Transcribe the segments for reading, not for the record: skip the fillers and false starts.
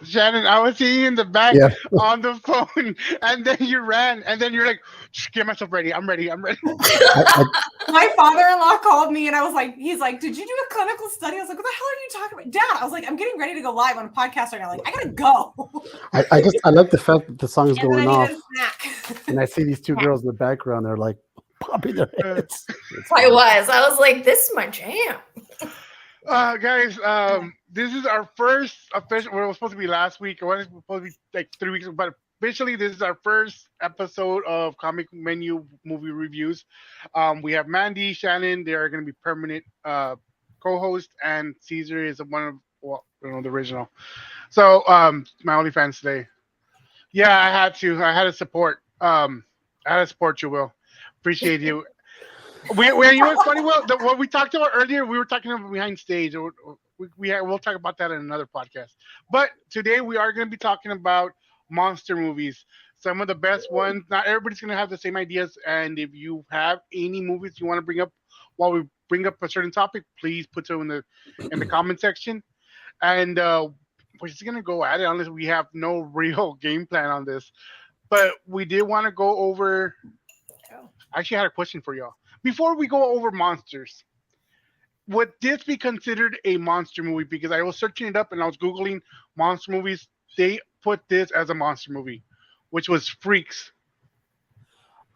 Shannon, I was seeing you in the back Yeah. on the phone, and then you ran, and then you're like, "Just get myself ready. I'm ready. I'm ready." I, My father-in-law called me and I was like, he's like, did you do a clinical study? I was like, what the hell are you talking about? Dad, I was like, I'm getting ready to go live on a podcast right now. Like, I gotta go. I like the fact that the song is And then going I off, needed a snack. and I see these two girls in the background. They're like popping their heads. It's I funny. was like, this is my jam. Guys, this is our first official. Well, it was supposed to be last week. It was supposed to be like 3 weeks, but officially, this is our first episode of Comic Menu Movie Reviews. We have Mandy, Shannon. They are going to be permanent co-host, and Caesar is one of the original. So, my OnlyFans today. Yeah, I had to. I had to support. I had to support you, Will. Appreciate you. You know what's funny? Well, what we talked about earlier, we were talking about behind stage. We'll talk about that in another podcast. But today we are going to be talking about monster movies. Some of the best ones. Not everybody's going to have the same ideas. And if you have any movies you want to bring up while we bring up a certain topic, please put them in the comment section. And we're just going to go at it unless we have no real game plan on this. But we did want to go over. I actually had a question for y'all. Before we go over monsters, would this be considered a monster movie? Because I was searching it up and I was Googling monster movies. They put this as a monster movie, which was Freaks.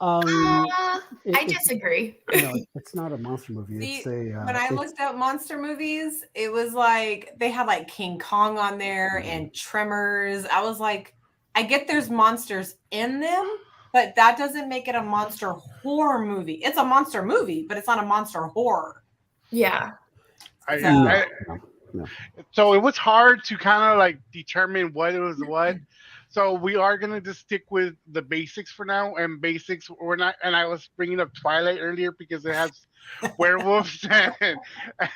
I disagree. It's not a monster movie. It's a. When I looked up monster movies, it was like they had like King Kong on there and Tremors. I was like, I get there's monsters in them, but that doesn't make it a monster horror movie. It's a monster movie, but it's not a monster horror. Yeah. So it was hard to kind of like determine what it was what. So we are gonna just stick with the basics for now. And basics, we're not. And I was bringing up Twilight earlier because it has werewolves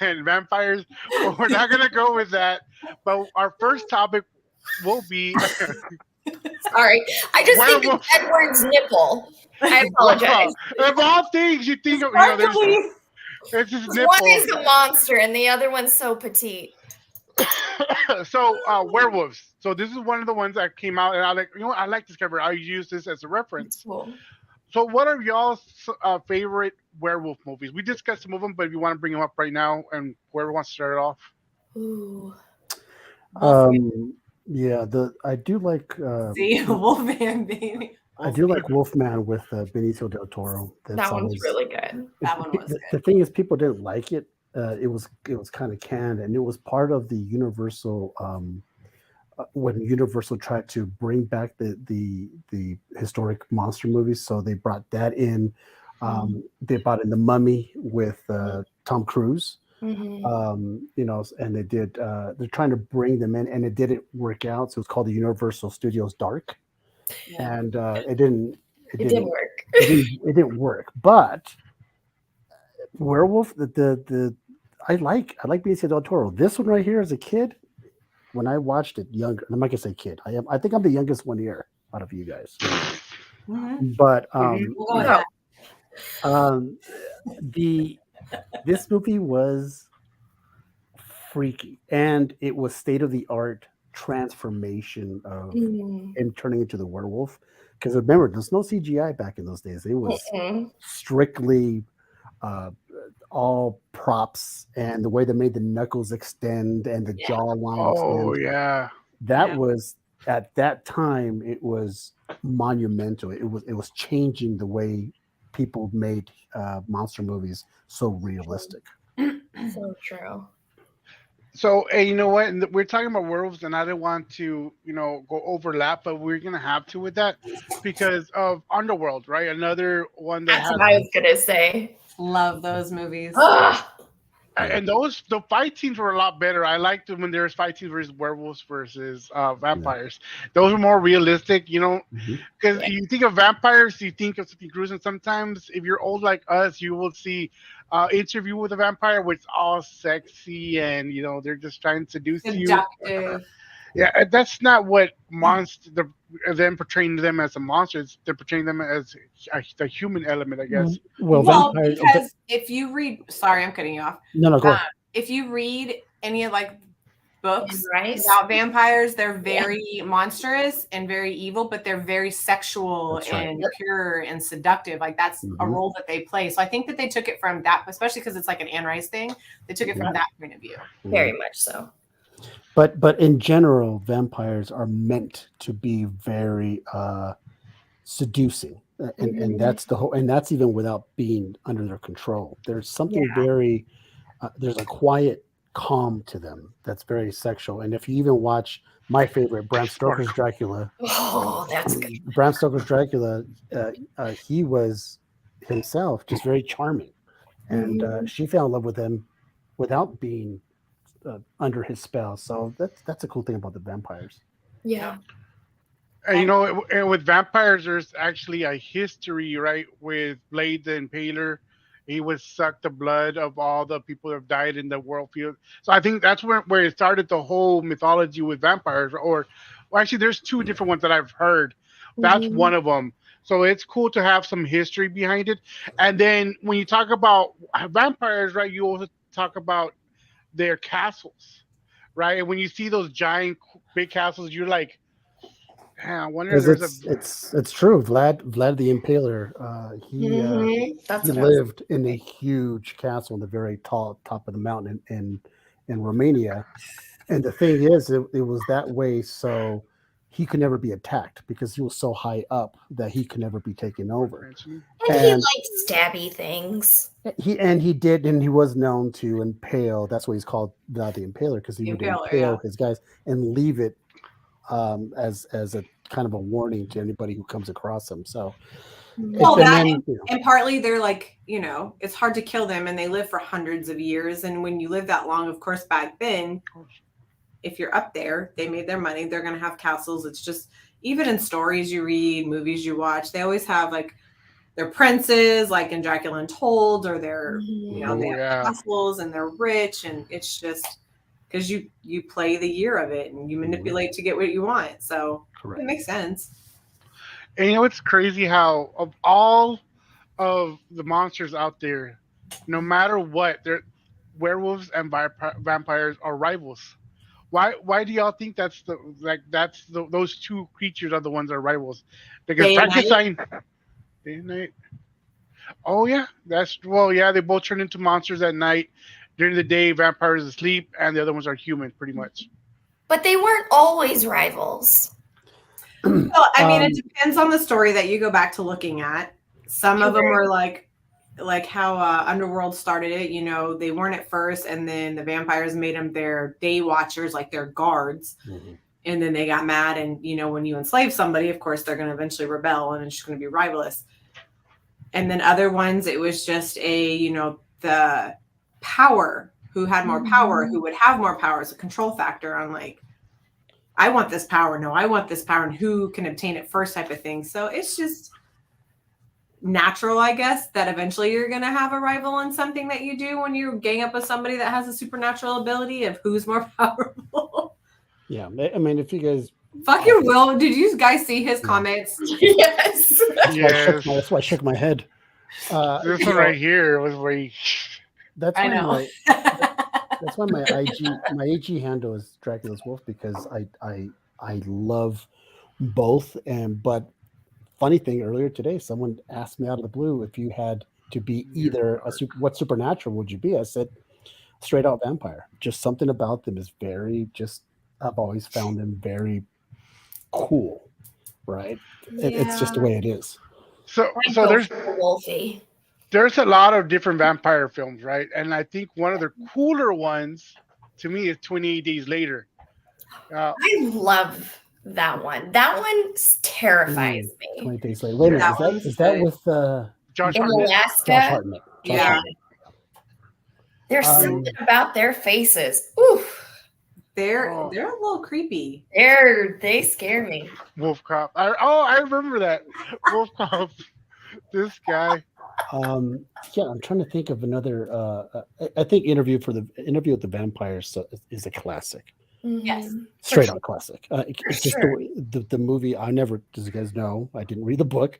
and vampires. But we're not gonna go with that. But our first topic will be. Sorry, I just think of Edward's nipple. I apologize. Well, of all things you think of, there's his nipple. One is a monster and the other one's so petite. So werewolves. So this is one of the ones that came out, and I like this cover. I'll use this as a reference. Cool. So what are y'all's favorite werewolf movies? We discussed some of them, but if you want to bring them up right now, and whoever wants to start it off. Ooh. Yeah, I do like. Wolfman baby. I do like Wolfman with Benicio del Toro. That one's really good. That one was good. The thing is, people didn't like it. It was kind of canned, and it was part of the Universal. When Universal tried to bring back the historic monster movies, so they brought that in. They brought in the Mummy with Tom Cruise. Mm-hmm. And they did. They're trying to bring them in, and it didn't work out. So it's called the Universal Studios Dark, and it didn't. It didn't work. It didn't work. But Werewolf, I like Benicio del Toro. This one right here, as a kid, when I watched it younger, I'm not gonna say kid. I think I'm the youngest one here out of you guys. Mm-hmm. But this movie was freaky, and it was state-of-the-art transformation of him turning into the werewolf. Because remember, there's no CGI back in those days. It was strictly all props, and the way they made the knuckles extend and the jawline extend. That was, at that time, it was monumental. It was changing the way people made monster movies so realistic. So true. So, hey, you know what? We're talking about werewolves, and I didn't want to, go overlap, but we're gonna have to with that because of Underworld, right? Another one that That's what I was gonna say. Love those movies. And the fight scenes were a lot better. I liked them when there was fight scenes versus werewolves versus vampires. Those were more realistic, because you think of vampires, you think of something gruesome. Sometimes, if you're old like us, you will see Interview with a Vampire, which is all sexy and they're just trying to seduce you. Yeah, that's not what them portraying them as a monster. They're portraying them as the human element, I guess. Well, because if you read, sorry, I'm cutting you off. No, go ahead. If you read any of like books Rice. about vampires. They're very monstrous and very evil, but they're very sexual That's right. and pure and seductive. Like that's a Mhm. role that they play. So I think that they took it from that, especially because it's like an Anne Rice thing. They took it from that point of view. Very much so. But in general, vampires are meant to be very seducing, and that's the whole. And that's even without being under their control. There's something very. There's a quiet calm to them that's very sexual. And if you even watch my favorite, Bram Stoker's Dracula. Oh, that's good. Bram Stoker's Dracula. He was himself just very charming, and she fell in love with him without being under his spell. So that's a cool thing about the vampires. Yeah. And and with vampires, there's actually a history, right? With Blade the Impaler, he would suck the blood of all the people that have died in the world field. So I think that's where it started the whole mythology with vampires. Or, well, actually, there's two different ones that I've heard. That's one of them. So it's cool to have some history behind it. And then when you talk about vampires, right, you also talk about their castles, right? And when you see those giant big castles, you're like, I wonder if there's it's true. Vlad the Impaler, he lived in a huge castle in the very top of the mountain in Romania. And the thing is, it was that way so he could never be attacked because he was so high up that he could never be taken over. And he liked stabby things. He was known to impale. That's why he's called Vlad the Impaler, because he would impale his guys and leave it as a kind of a warning to anybody who comes across him. So, and partly they're like, it's hard to kill them, and they live for hundreds of years. And when you live that long, of course, back then, if you're up there, they made their money. They're going to have castles. It's just even in stories you read, movies you watch, they always have like their princes, like in Dracula Untold, or their they have castles and they're rich, and it's just because you play the year of it and you manipulate to get what you want. So it makes sense. And it's crazy how of all of the monsters out there, no matter what, they're werewolves and vampires are rivals. Why do y'all think those two creatures are the ones that are rivals? Because Frankenstein, day and night. Oh yeah, they both turn into monsters at night. During the day, vampires asleep, and the other ones are human, pretty much. But they weren't always rivals. Well, I mean, it depends on the story that you go back to looking at. Some of them were like how Underworld started it. They weren't at first, and then the vampires made them their day watchers, like their guards. And then they got mad, and when you enslave somebody, of course, they're going to eventually rebel, and it's going to be rivalous. And then other ones, it was just the power, who had more power, who would have more power as a control factor on like, I want this power, no, I want this power, and who can obtain it first type of thing. So it's just natural, I guess, that eventually you're going to have a rival in something that you do when you gang up with somebody that has a supernatural ability of who's more powerful. Yeah, I mean, if you guys fucking Will, did you guys see his comments? Yes. That's why I shook my head. This one right here was where he... That's why my IG handle is Dracula's Wolf, because I love both. But funny thing, earlier today, someone asked me out of the blue if you had to be either what supernatural would you be? I said straight out vampire. Just something about them is very I've always found them very cool, right? It's just the way it is. So there's Wolfie. There's a lot of different vampire films, right? And I think one of the cooler ones to me is 28 Days Later. I love that one. That one terrifies me. 28 Days Later. Wait a minute, is that with Josh Hartnett? Josh Hartnett. Yeah. There's something about their faces. Oof. They're a little creepy. They scare me. Wolf Cop. I remember that. Wolf Cop. This guy. I'm trying to think of another. I think Interview with the Vampires is a classic. Yes, straight out classic. It's just the movie. I never, as you guys know, I didn't read the book,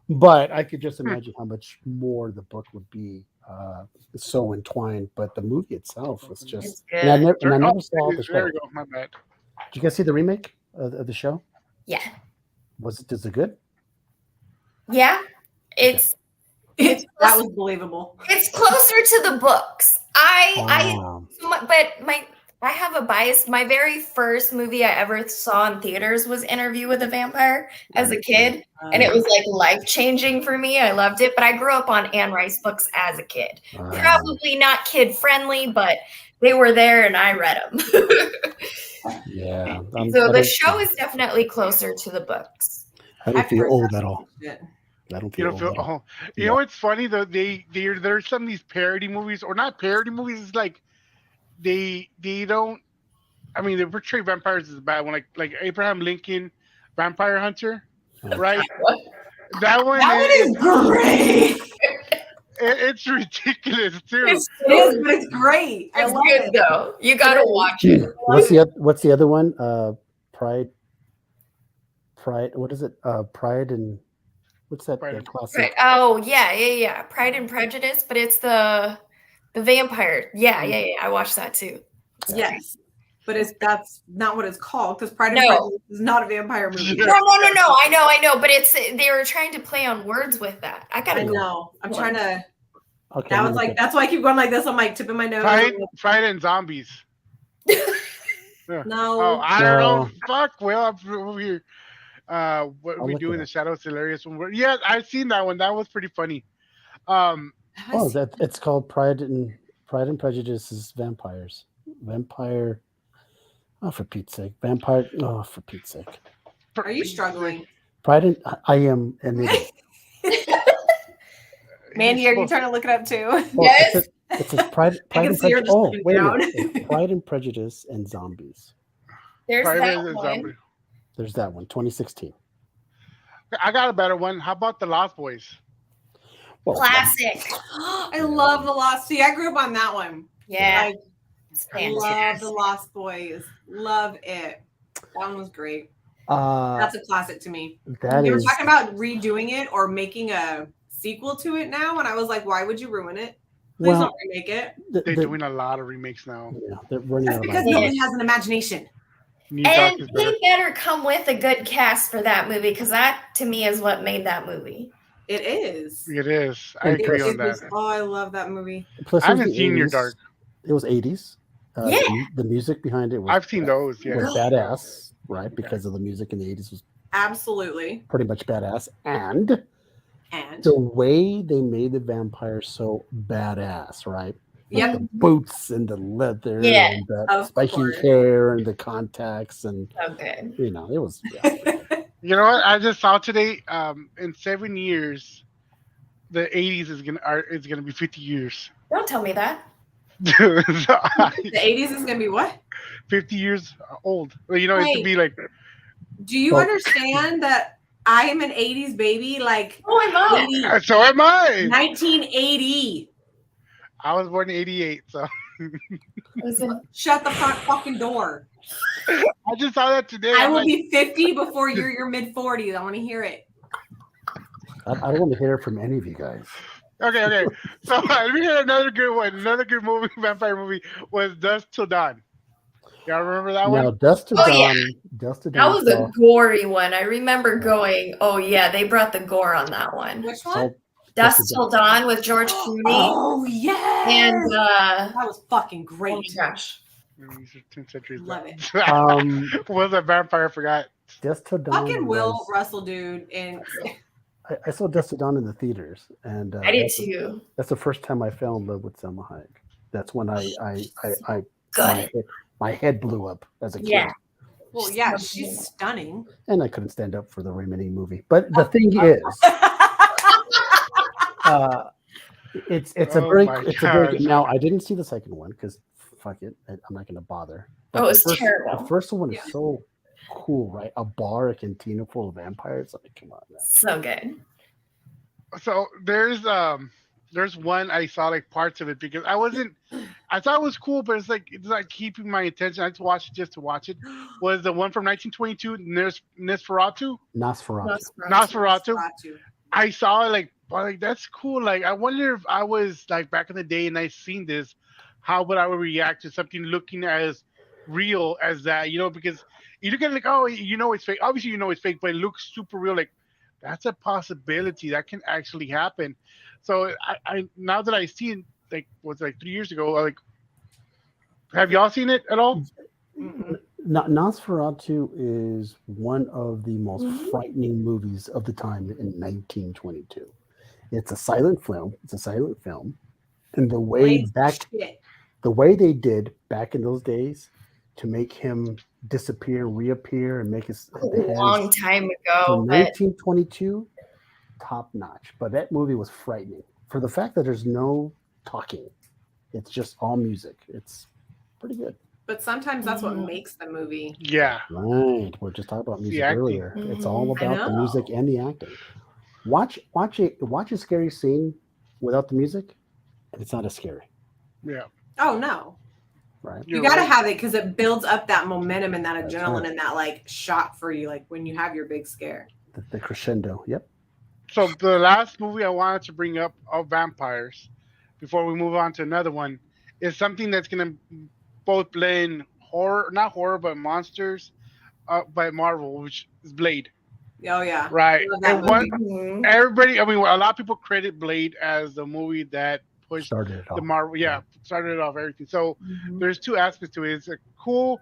but I could just imagine how much more the book would be so entwined, but the movie itself was It's just. good. And I never Oh, saw the there show. we go. My bad. Did you guys see the remake of the show? Yeah. Is it good? Yeah. It's That was believable. it's closer to the books. Um, I have a bias. My very first movie I ever saw in theaters was Interview with a Vampire as a kid. And it was like life-changing for me. I loved it. But I grew up on Anne Rice books as a kid. Probably not kid-friendly, but they were there and I read them. yeah. So the show is definitely closer to the books. I don't I've feel heard old that at all. shit. I don't You feel don't old feel. at all. Oh, you know what's funny though? There's some of these parody movies, or not parody movies. It's like they don't. I mean, they portray vampires as a bad one, like Abraham Lincoln, Vampire Hunter, right? That one That one is great. it's ridiculous too. It's It is, but it's great. I It's love good it. though. You gotta watch it. What's the other one? Pride. What is it? Pride and what's that? Pride and- Classic. Right. Oh yeah. Pride and Prejudice, but it's the vampire. Yeah. I watched that too. Yes, but that's not what it's called because Pride and No. Prejudice is not a vampire movie. Yeah. No. I know, but they were trying to play on words with that. I I gotta go. know. I'm trying to. Okay. That was like that's why I keep going like this. I'm like tipping my nose. Pride and Zombies. No. Oh, I don't know. No. Fuck. Well, I'm over here. What I'll we look do it in the up. shadows, hilarious one. Yeah, I've seen that one. That was pretty funny. Um, Oh, that it's called Pride and Prejudice is vampires. Vampire. Oh, for Pete's sake. Vampire. Oh, for Pete's sake. Are you struggling? Pride and I am an idiot. Mandy, are you trying to look it up too? Oh, Yes. It says Pride can and see her Prejudice. just Oh, looking wait a down. minute. It's Pride and Prejudice and Zombies. There's Pride that and one. Zombies. There's that one, 2016. I got a better one. How about the Lost Boys? Well, Classic. I love the Lost. See, I grew up on that one. Yeah. Like, It's I love fantastic. the Lost Boys. Love it. That one was great. Uh, That's a classic to me. that You were is talking about redoing it or making a sequel to it now, and I was like, why would you ruin it? Please well. don't remake it. They're doing a lot of remakes now. Yeah, they're running That's out of because ideas. nobody has an imagination. New Doc And is better. they better come with a good cast for that movie because that to me is what made that movie. It is. It is. I It agree It on that. was- oh, I love that movie. Plus, I it was haven't the seen Near 80s. Dark. It was 80s. Yeah. The music behind it was I've seen those. Yeah. was badass, right? Because of the music in the 80s was Absolutely. pretty much badass. And And the way they made the vampire so badass, right? yep, The boots and the leather Yeah, and the of spiky course. hair and the contacts and So good. it was You know what? I just saw today. In 7 years, the 80s is gonna be 50 years. Don't tell me that. So, the 80s is gonna be what? 50 years old. Well, you know, it Wait. could be like. Do you Well- understand that I am an 80s baby? Like Oh, I'm not. 80, So am I. 1980. I was born in '88, so Shut the front fucking door. I just saw that today. I I'm will like, be 50 before you're your mid 40s. I want to hear it. I don't want to hear it from any of you guys. okay. So we had another good one. Another good movie, vampire movie, was Dusk Till Dawn. Y'all remember that Now, one? Dust to Oh, Dawn. yeah. Dust to That Dawn. was a gory one. I remember going, oh yeah, they brought the gore on that one. Which one? so, Dusk Till Dawn with George Clooney. Oh yeah. And that was fucking oh great. my gosh. These are 10 centuries Love back. Was a vampire? I forgot. Dust to Dawn. Fucking Will was- Russell, dude. And I saw Dust to Dawn in the theaters, and I did too. that's the first time I fell in love with Selma Hayek. That's when I Good. my head blew up as a kid, Yeah. well, yeah, she's stunning. and I couldn't stand up for the remaining movie. But the thing is, it's a Oh very my it's a very gosh. now I didn't see the second one because fuck it, I'm not going to bother. Oh, it was the terrible. The first one is Yeah. so cool, right? A bar, a cantina full of vampires. Like, come on, man. So good. So there's one I saw like parts of it because I thought it was cool, but it's like keeping my attention. I just watched it just to watch it. Was the one from 1922, Nosferatu? Nosferatu. Nosferatu. I saw it like But like that's cool. Like I wonder if I was like back in the day and I seen this, how would I react to something looking as real as that? You know, because you look at it like, oh, you know it's fake. Obviously, you know it's fake, but it looks super real. Like that's a possibility that can actually happen. So I now that I see it, like was like 3 years ago, like have y'all seen it at all? Mm-mm. Nosferatu is one of the most frightening movies of the time in 1922. It's a silent film. And Blade's shit. the way they did back in those days to make him disappear, reappear, and make his A long time ago, for but 1922, top notch. But that movie was frightening for the fact that there's no talking. It's just all music. It's pretty good. But sometimes that's what makes the movie. Yeah. Right. We're just talking about music acting. earlier. It's all I about the music know. and the acting. Watch a scary scene without the music, and it's not as scary, Yeah. Oh no. right? You You're gotta right. have it because it builds up that momentum and that That's adrenaline right. and that like shock for you, like when you have your big scare. The crescendo. Yep. So the last movie I wanted to bring up of vampires, before we move on to another one, is something that's gonna both blend horror, not horror, but monsters, by Marvel, which is Blade. Oh yeah. Right. Love that And one, movie. everybody, I mean, a lot of people credit Blade as the movie that pushed Started it all. the Marvel, yeah, started it off everything. So Mhm. there's two aspects to it. It's a cool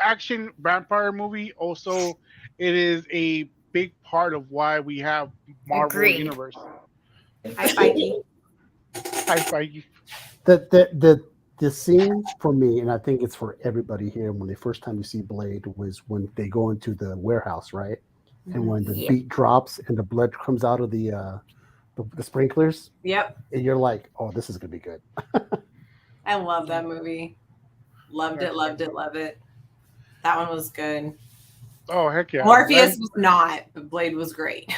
action vampire movie. Also, it is a big part of why we have Marvel Agreed. Universe. Hi, Mikey. Hi, Feige. The scene for me, and I think it's for everybody here, when the first time you see Blade was when they go into the warehouse, right? And when the Yeah. beat drops and the blood comes out of the sprinklers, Yep. and you're like, "Oh, this is gonna be good." I love that movie. Loved it, loved it, love it. That one was good. Oh heck yeah! Morpheus was not, but Blade was great.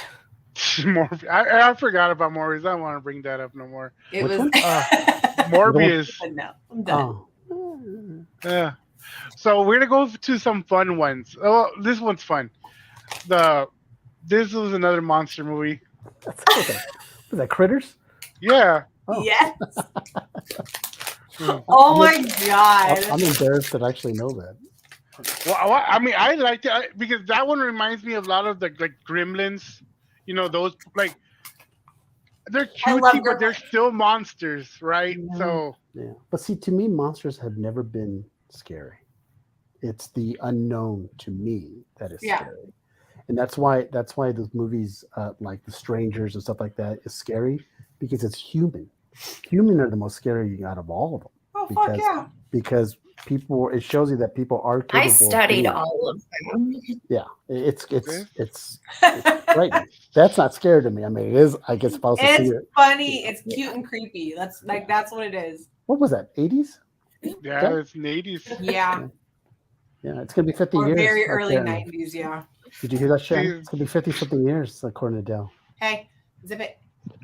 Morpheus. I forgot about Morpheus. I don't want to bring that up no more. It Which was one? Morbius. But no, I'm done. Oh, Yeah. So we're gonna go to some fun ones. Oh, this one's fun. This was another monster movie. was that Critters? Yeah. Oh. Yes. Hmm. Oh my god. I'm embarrassed to actually know that. Well, I mean, I liked it because that one reminds me of a lot of the like Gremlins. You know, those like they're I love cutesy, but they're Gremlins. still monsters, right? Mhm. So Yeah, but see, to me, monsters have never been scary. It's the unknown to me that is Yeah. scary, and that's why those movies like The Strangers and stuff like that is scary because it's human. Human are the most scary out of all of them Oh fuck because- yeah. because people. It shows you that people are capable. I of studied doing it. all of them. Yeah, it's This? frightening. That's not scary to me. I mean, it is. I guess if I was to see It's it, funny. It's cute and creepy. That's what it is. what was that? 80s? yeah, it's in the 80s. Yeah. Yeah, it's gonna be 50 Or years. very early apparently. 90s. Yeah. Did you hear that, Shannon? Jeez. It's gonna be 50 something years, according to Dell. Hey, zip it.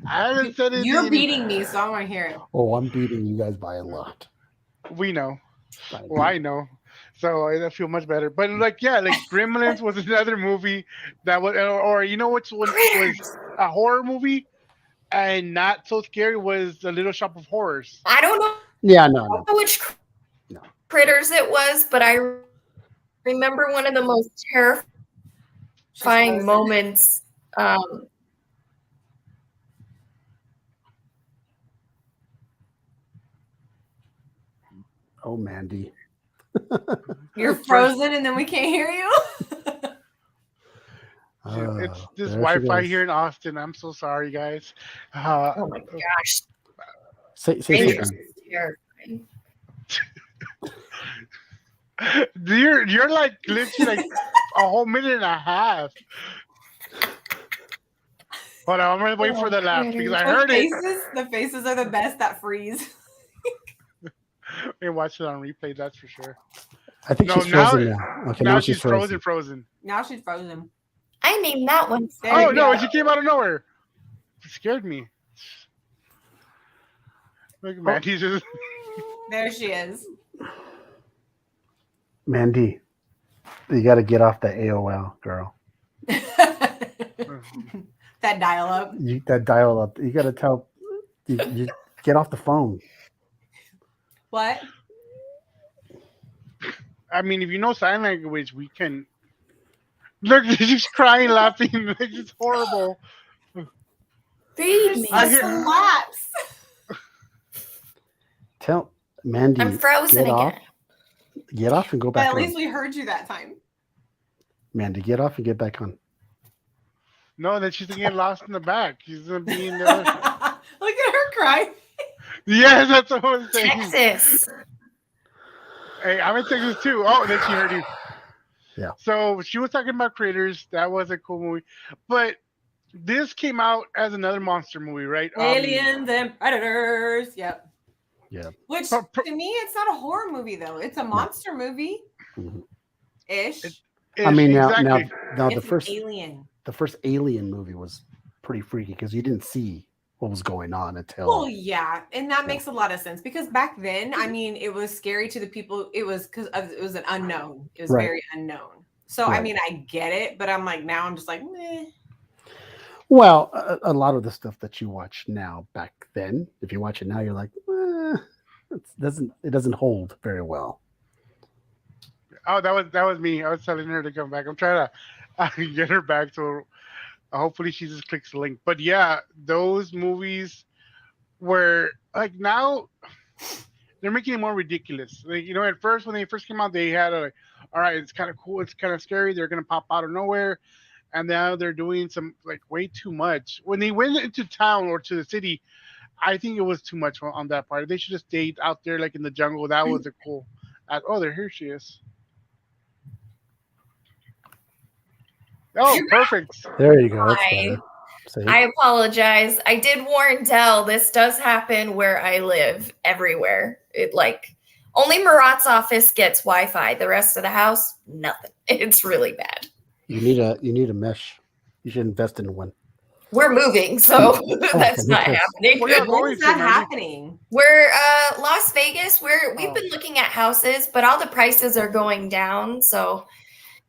I haven't said it. You're beating me, so I want to hear it. Oh, I'm beating you guys by a lot. We know. By a Well, I know. So I feel much better. But like, yeah, like Gremlins was another movie that was, or you know which one was a horror movie and not so scary was The Little Shop of Horrors. I don't know Yeah, no. which No. critters it was, but I remember one of the most She's terrifying frozen. moments. Oh, Mandy. You're frozen, and then we can't hear you. It's Oh, this there she Wi-Fi goes. here in Austin. I'm so sorry, guys. Oh my gosh, Say Strangers something. is terrifying. You're like literally like a whole minute and a half. Hold on, I'm gonna wait for the laugh because I heard it. The faces are the best that freeze. We watch it on replay, that's for sure. I think No, she's frozen now. Okay, now she's frozen. Now she's frozen. I named that one. There Oh you no, go. she came out of nowhere. It scared me. Look, man, he's just There she is. Mandy, you got to get off the AOL, girl. That dial up. That dial up. You got to tell. You get off the phone. What? I mean, if you know sign language, we can. Look, she's crying, laughing. It's horrible. Feed me. I Just hear- relax. Tell Mandy. I'm frozen get off. again. Get off and go But back at on. least we heard you that time. Mandy, get off and get back on. No, then she's gonna get lost in the back. She's gonna be in Look the. at her cry. Yes, that's what I was saying. Texas. Hey, I'm in Texas too. Oh, then she heard you. Yeah. So she was talking about Critters. That was a cool movie, but this came out as another monster movie, right? Aliens and predators. Yep. Yeah. Which Pro- to me, it's not a horror movie though. It's a monster movie. Mhm. Ish. I mean, now exactly. the It's first an alien. Alien movie was pretty freaky because you didn't see what was going on until. Well, yeah, and that makes a lot of sense because back then, I mean, it was scary to the people. It was because it was an unknown. It was Right. very unknown. So I Right. mean, I get it, but I'm like now, I'm just like, meh. Well, a lot of the stuff that you watch now, back then, if you watch it now, you're like, it doesn't hold very well. Oh, that was me. I was telling her to come back. I'm trying to get her back, so hopefully she just clicks the link. But yeah, those movies were like now they're making it more ridiculous. Like, you know, at first when they first came out, they had a all right, it's kind of cool, it's kind of scary. They're gonna pop out of nowhere, and now they're doing some like way too much. When they went into town or to the city, I think it was too much on that part. They should have stayed out there like in the jungle. That was a cool. Oh, here she is. Oh, perfect. There you go. That's Hi. better. See? I apologize. I did warn Dell this does happen where I live everywhere. It like only Murat's office gets Wi-Fi. The rest of the house, nothing. It's really bad. You need a mesh. You should invest in one. We're moving, so that's not okay. happening. Well, yeah, When is that Mandy. happening? We're Las Vegas. We've Oh. been looking at houses, but all the prices are going down. So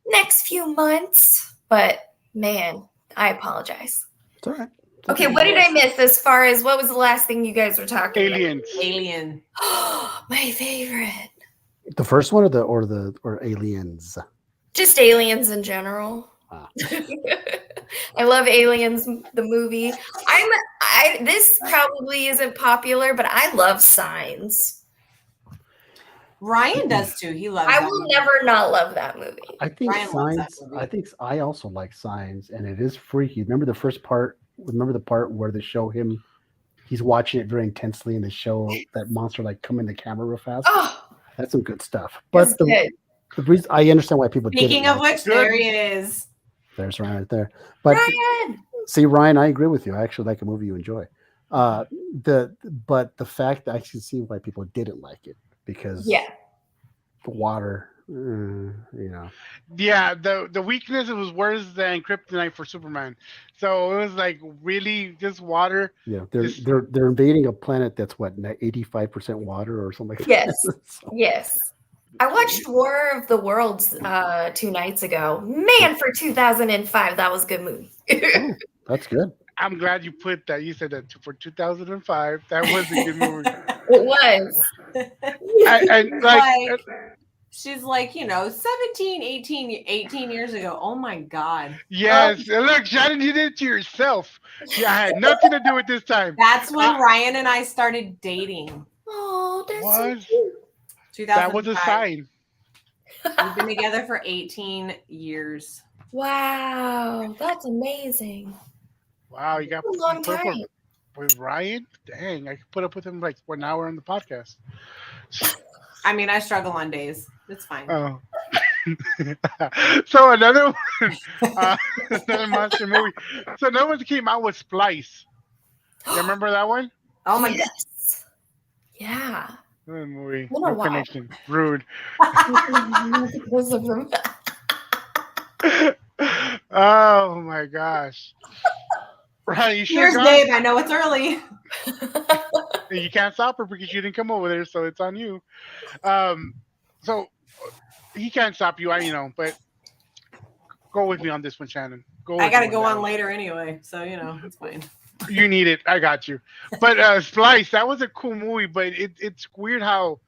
next few months. But man, I apologize. It's all right. Okay, what did I miss as far as what was the last thing you guys were talking Aliens. Alien. about? My favorite. The first one or Aliens? Just aliens in general. Ah. I love Aliens, the movie. This probably isn't popular, but I love Signs. Ryan does too. He loves. I that will movie. never not love that movie. I think Ryan loves that Signs. movie. I think I also like Signs, and it is freaky. Remember the first part? Remember the part where they show him? He's watching it very intensely, and they show that monster like come in the camera real fast. Oh, That's some good stuff. that's But good. the reason I understand why people Speaking didn't of like which, there he is. there's Ryan right there. But Ryan. see, Ryan, I agree with you. I actually like a movie you enjoy. But the fact that I can see why people didn't like it because Yeah. the water, you know. Yeah, the weakness, it was worse than Kryptonite for Superman. So it was like really just water. Yeah, they're Just- they're invading a planet that's what 85% water or something like Yes. that. So, Yes. I watched War of the Worlds 2 nights ago. Man, for 2005, that was a good movie. that's good. I'm glad you put that. You said that for 2005. That was a good movie. It was. And like, She's like, 17, 18 years ago. Oh my God. yes. And look, Shannon, you did it to yourself. Yeah, I had nothing to do with this time. That's when Ryan and I started dating. Oh, that's so What? cute. 2005. That was a sign. We've been together for 18 years. Wow, that's amazing. Wow, you got That's a long put up time. with Ryan. Dang, I could put up with him like 1 hour on the podcast. I mean, I struggle on days. It's fine. Oh. So another one, another monster movie. So another one that came out was Splice. You remember that one? Oh my God. Yes. Yeah. Good movie. Wonder No why. connection. Rude. Because of them. Oh my gosh. Right, you should Here's have Dave. I know it's early. You can't stop her because you didn't come over there, so it's on you. So he can't stop you, but Go with me on this one, Shannon. Go. I with gotta me go that on one. later anyway, so it's fine. You need it. I got you. But Splice, that was a cool movie, but it's weird how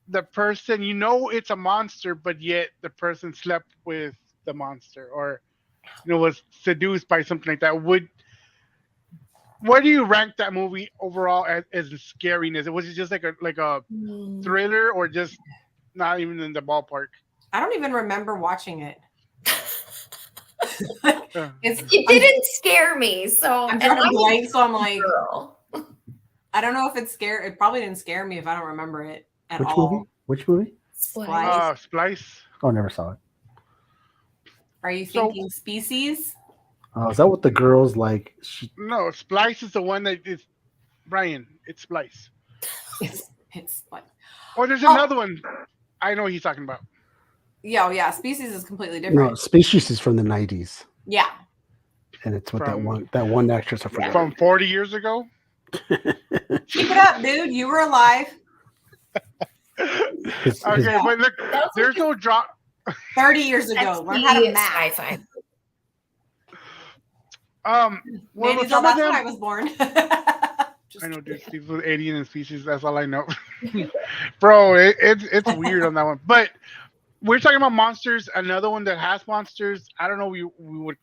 the person, it's a monster, but yet the person slept with the monster, or was seduced by something like that. Where do you rank that movie overall as scariness? Was it just like a thriller, or just not even in the ballpark? I don't even remember watching it. It didn't scare me, so I'm drawing a blank, so I'm like, girl. I don't know if it scared. It probably didn't scare me if I don't remember it at Which all. movie? Which movie? Splice. Splice. Oh, never saw it. Are you thinking Species? Is that what the girls like? No, Splice is the one that is Brian. It's Splice. It's Splice. Oh, there's another one. I know what he's talking about. Yeah. Species is completely No, different. Species is from the 90s. Yeah. And it's with that one actress I forgot. From 40 years ago? Keep it up, dude. You were alive. Okay, but look, there's no drop. 30 years ago. Learn how to math. Sci-fi. Mandy's all, that's when I was born. I know, dude. Steve was alien and Species. That's all I know. Bro, it's weird on that one. But we're talking about monsters. Another one that has monsters. I don't know. We would,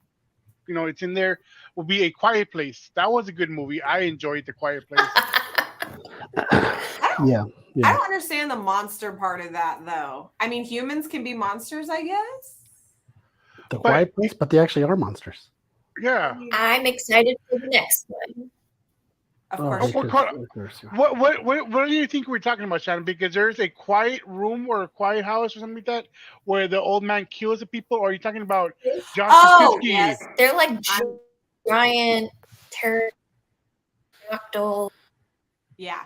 it's in there. Will be A Quiet Place. That was a good movie. I enjoyed The Quiet Place. Yeah. I don't understand the monster part of that, though. I mean, humans can be monsters, I guess. The Quiet Place, but they actually are monsters. Yeah. I'm excited for the next one. Of course. What do you think we're talking about, Shannon? Because there's a quiet room or a quiet house or something like that where the old man kills the people. Or are you talking about John Krasinski? Yes. They're like giant pterodactyl. Yeah.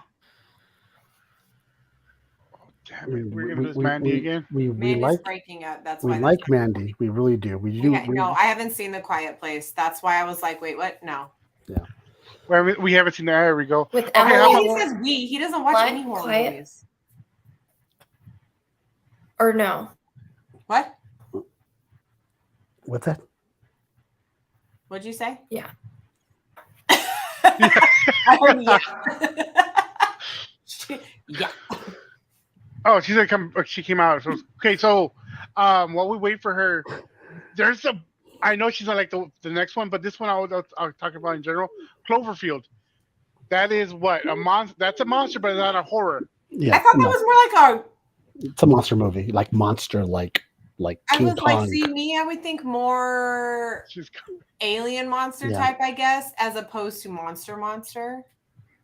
Damn it, we're gonna lose Mandy again. We Mandy's like breaking up. That's we why. like Mandy. We really do. We do. No, I haven't seen The Quiet Place. That's why I was like, wait, what? No. Yeah. Well, we haven't seen that. There we go. With Okay, how He about, says we. He doesn't watch any horror movies. Or no. What? What's that? What'd you say? Yeah. I heard yeah. Yeah. oh, she said she came out. So, okay, so while we wait for her, there's I know she's not like the next one, but this one I'll talk about in general. Cloverfield. That is what a monster. That's a monster, but it's not a horror. Yeah. I thought that was more like it's a monster movie, like monster, like King I was Kong. like, see me, I would think more alien monster type, I guess, as opposed to monster.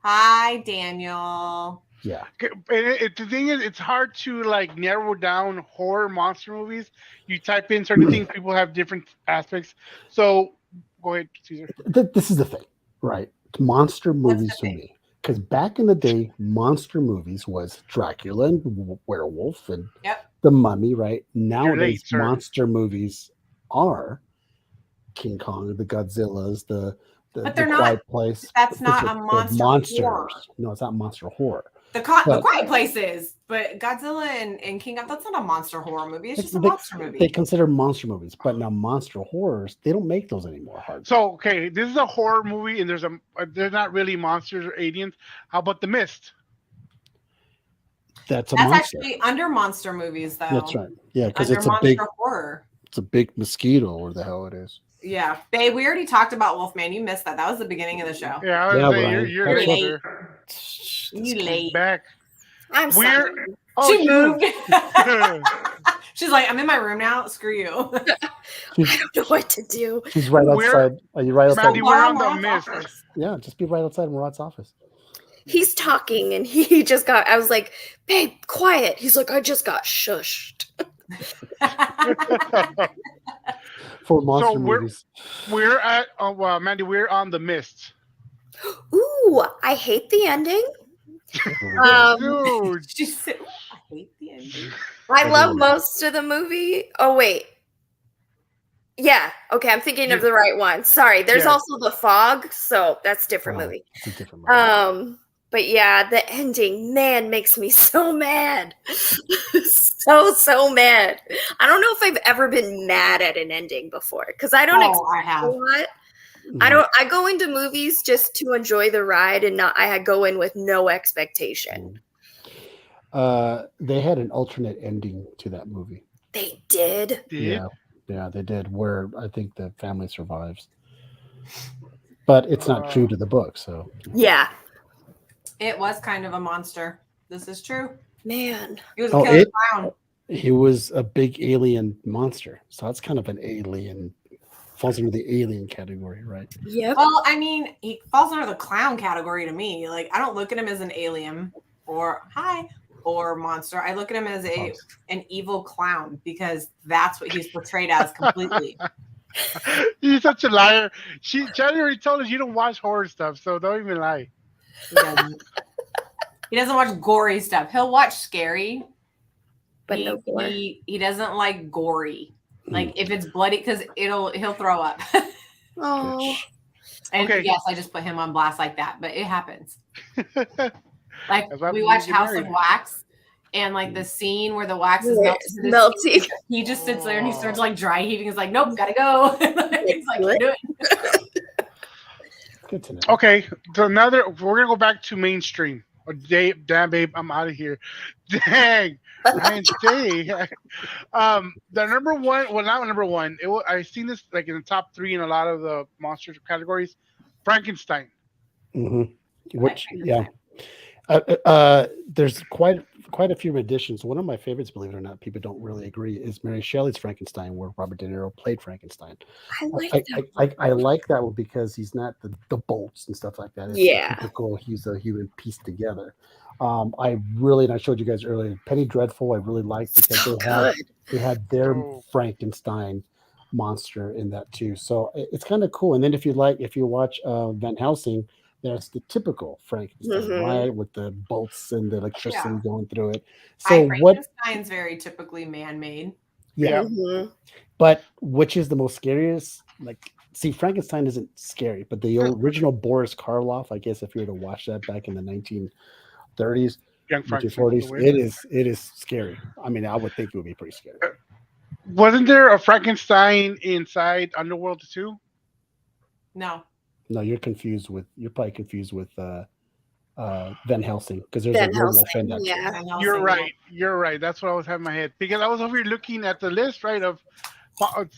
Hi, Daniel. Yeah. The thing is, it's hard to like narrow down horror monster movies. You type in certain things, people have different aspects. So go ahead, Caesar. This is the thing, right? Monster movies to me. Because back in the day, monster movies was Dracula and Werewolf and The Mummy, right? Nowadays, monster movies are King Kong, the Godzillas, the Quiet Place. That's not a monster horror. No, it's not monster horror. The Quiet Place is, but Godzilla and King Kong, that's not a monster horror movie. It's just a monster movie. They consider monster movies, but now monster horrors, they don't make those anymore. So, okay, this is a horror movie, and they're not really monsters or aliens. How about The Mist? That's monster. Actually under monster movies, though. That's right. Yeah, because it's a big horror. It's a big mosquito, or the hell it is. Yeah, babe, we already talked about Wolfman. You missed that. That was the beginning of the show. Yeah, I was saying, you're late. You late. Back. I'm sorry. She moved. She's like, I'm in my room now. Screw you. I don't know what to do. She's right outside. Are you right outside? Mandy, we're on The Mist. Yeah, just be right outside Murat's office. He's talking and he just got, I was like, babe, quiet. He's like, I just got shushed. For monster movies. We're at, Mandy, we're on The Mist. Ooh, I hate the ending. Dude. She said, I hate the ending. I love most of the movie. Oh, wait. Yeah. Okay. I'm thinking of the right one. Sorry. There's also The Fog. So that's a different movie. It's a different movie. But yeah, the ending, man, makes me so mad. so mad. I don't know if I've ever been mad at an ending before because I don't expect I a have. lot. I go into movies just to enjoy the ride and not I go in with no expectation. They had an alternate ending to that movie. They did. Did? Yeah, they did. Where I think the family survives, but it's not true to the book. So Yeah, It was kind of a monster. This is true. man. He was a killer clown. he was a big alien monster. So that's kind of an alien. Falls into the alien category, right? Yep. Well, I mean, he falls under the clown category to me. Like, I don't look at him as an alien or monster. I look at him as an evil clown because that's what he's portrayed as completely. He's such a liar. Johnny already told us you don't watch horror stuff, so don't even lie. He doesn't watch gory stuff. He'll watch scary, But no gore. He doesn't like gory. Like if it's bloody, because he'll throw up. Oh. And Okay. yes, I just put him on blast like that, but it happens. Like That's why we we watch get House married. of Wax, and like the scene where the wax is Yeah, melted. melting. He just sits there and he starts like dry heaving. He's like, "Nope, gotta go." He's like, "Can't do it." Good to know. Okay, so we're gonna go back to mainstream. Oh, damn, babe, I'm out of here. Dang, Ryan, stay. The number one, well, not number one. I've seen this like in the top 3 in a lot of the monster categories. Frankenstein. Which, yeah, there's quite a few editions. One of my favorites, believe it or not, people don't really agree, is Mary Shelley's Frankenstein, where Robert De Niro played Frankenstein. I like that. I like that one because he's not the bolts and stuff like that. It's Yeah. typical. He's a human pieced together. I really, and I showed you guys earlier, Penny Dreadful. I really liked because So they had their Oh. Frankenstein monster in that too. So it's kind of cool. And then if you watch Van Helsing, there's the typical Frankenstein, Mhm. right, with the bolts and the electricity Yeah. going through it. So Frankenstein's very typically man-made. Yeah. Mhm. But which is the most scariest? Like, see, Frankenstein isn't scary, but the original Boris Karloff, I guess, if you were to watch that back in the 1930s, Young 1940s, Frankenstein. it is scary. I mean, I would think it would be pretty scary. Wasn't there a Frankenstein inside Underworld too? No. No, you're probably confused with Van Helsing, because there's Van a werewolf Helsing, in that. yeah. Van Helsing, You're no. right. You're right. That's what I was having in my head because I was over here looking at the list, right? Of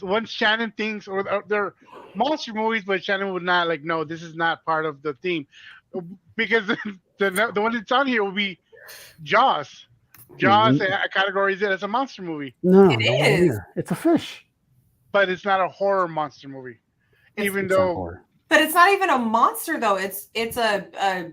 once Shannon thinks, or they're monster movies, but Shannon would not like. No, this is not part of the theme, because the one that's on here will be Jaws. Jaws categorizes it as a monster movie, No, It nowhere is. near. It's a fish. but it's not a horror monster movie. Even It's not though horror. But it's not even a monster though. It's a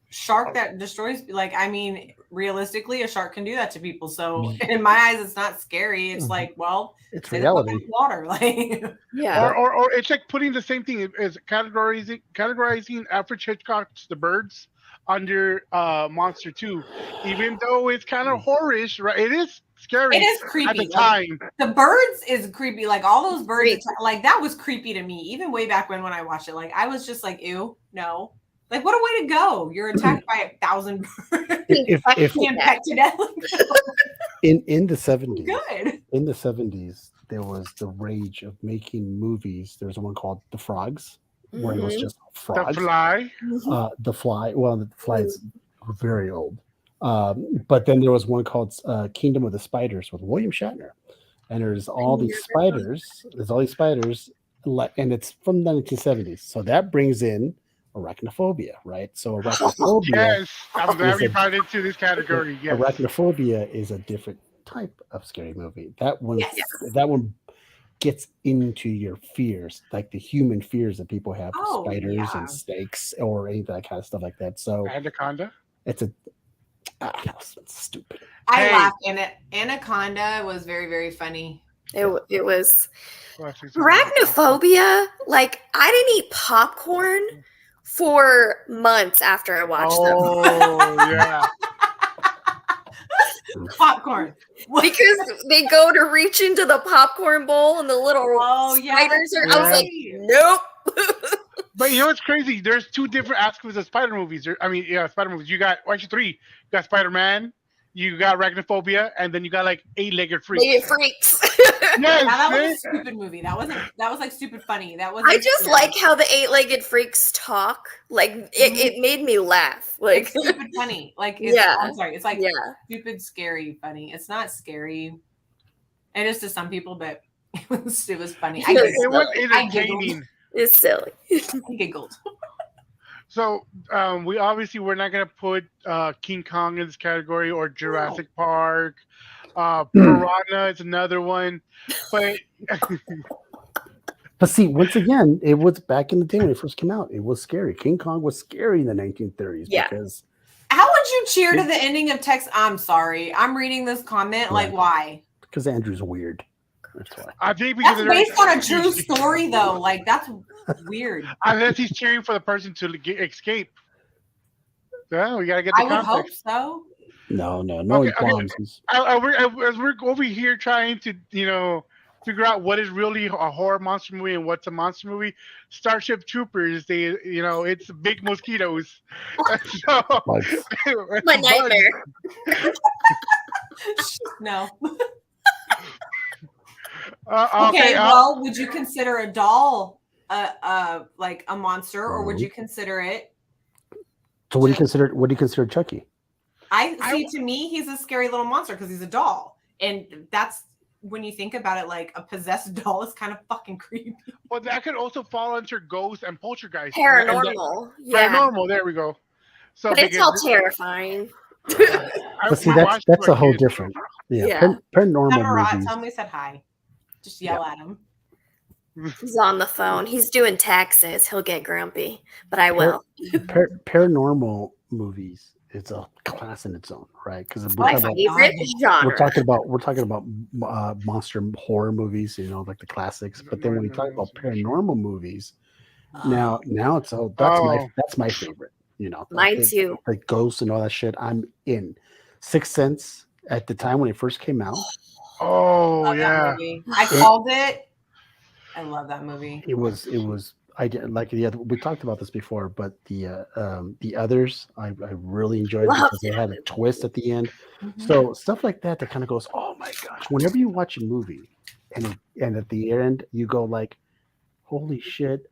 shark that destroys. Like, I mean, realistically, a shark can do that to people. So in my eyes, it's not scary. It's like, well, It's stay the fuck out reality. of the water. Like, Yeah. or it's like putting the same thing as categorizing Alfred Hitchcock's The Birds under Monster 2, even though it's kind of horrorish, right? It is scary it is at creepy. the Like, time. the birds is creepy. Like all those birds, Creepy. like that was creepy to me. Even way back when I watched it, like I was just like, ew, no. Like what a way to go! You're attacked by 1,000 birds. If Can't pet to death. in the 70s, Good. in the 70s, there was the rage of making movies. There was one called The Frogs, where it was Mhm. just The frogs. Fly. The Fly. Well, the Fly is very old. But then there was one called Kingdom of the Spiders with William Shatner, and there's all these spiders. There's all these spiders, and it's from the 1970s. So that brings in arachnophobia, right? So arachnophobia, Yes, I'm glad we Listen. brought it into this category. Yes. arachnophobia is a different type of scary movie. That one, Yes. that one gets into your fears, like the human fears that people have, Oh, with spiders yeah. and snakes or any of that kind of stuff like that. So Anaconda. it's that's stupid. I Hey. laughed in it. Anaconda was very, very funny. It was Classic. arachnophobia. Like I didn't eat popcorn for months after I watched them Oh yeah. Popcorn. because they go to reach into the popcorn bowl and the little Oh, yeah. spiders are. I was like, Right. nope. But you know what's crazy? There's 2 different aspects of spider movies. Spider movies. You got actually 3. You got Spider-Man. you got arachnophobia, and then you got like eight-legged freaks. They freaks. Yes, Yeah, that was man. a stupid movie. That was like stupid funny. That was. I just like how the eight-legged freaks talk. Like it made me laugh. Like It's stupid funny. Like it's, Yeah. I'm sorry. It's like yeah. stupid, scary, funny. It's not scary. It is to some people, but it was funny. I It It was giggled. entertaining. It's silly. I giggled. So we're not gonna put King Kong in this category or Jurassic Park. Piranha is another one, but But see, once again, it was back in the day when it first came out. It was scary. King Kong was scary in the 1930s Yeah. because How would you cheer to the ending of Tex? I'm sorry. I'm reading this comment. Like, why? Andrew's weird. That's why. I think because That's based on a true story, though. Like, that's weird. unless he's cheering for the person to escape. Yeah, we gotta get the I would hope context. so. No, Okay, bombs. As we're over here trying to, figure out what is really a horror monster movie and what's a monster movie, Starship Troopers, it's big mosquitoes. So, Bugs. My nightmare. No. okay, Okay, well, would you consider a doll like a monster, or would you consider it? So what do you consider? What do you consider Chucky? To me, he's a scary little monster because he's a doll, and that's when you think about it, like a possessed doll is kind of fucking creepy. well, that could also fall under ghost and poltergeist. Paranormal. Yeah. Paranormal. There we go. So But it's all terrifying. But see, that's a whole different. Yeah, Yeah. paranormal movies. Tell me said hi. Just yell at him. He's on the phone. He's doing taxes. He'll get grumpy, but I will. Paranormal movies. It's a class in its own, right? Because My favorite genre. we're talking about monster horror movies, like the classics. But then when we talk about paranormal movies, now it's that's my favorite. Mine too. Like ghosts and all that shit. I'm in. Sixth Sense at the time when it first came out. Oh Love that yeah. movie. I called it. I love that movie. It was. I did like the other. We talked about this before, but the others I really enjoyed because they had a twist at the end. So stuff like that kind of goes, oh my gosh! Whenever you watch a movie, and at the end you go like, holy shit!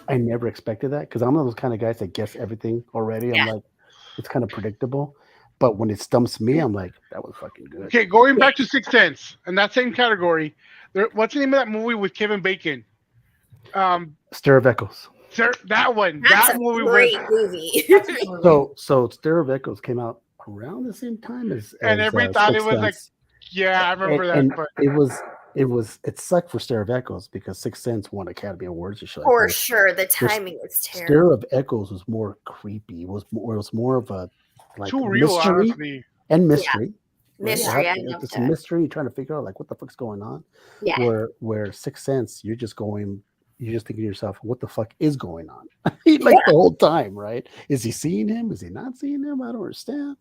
I never expected that because I'm one of those kind of guys that guess everything already. Yeah. I'm like, it's kind of predictable, but when it stumps me, I'm like, that was fucking good. Okay, going back to Sixth Sense in that same category. What's the name of that movie with Kevin Bacon? Stir of Echoes. Sir, that one. That's that a movie great was. movie. So Stir of Echoes came out around the same time as And everybody thought it Sixth was like, Sense. yeah, I remember that. And But it sucked for Stir of Echoes because Sixth Sense won Academy Awards and shit. For like that. sure. The timing is terrible. Stir of Echoes was more creepy. It was more of a like too real, mystery honestly. and mystery. right? Mystery. I love It's a that. mystery. You're trying to figure out like what the fuck's going on. Yeah. Where Sixth Sense, you're just thinking to yourself, what the fuck is going on? The whole time, right? Is he seeing him? Is he not seeing him? I don't understand.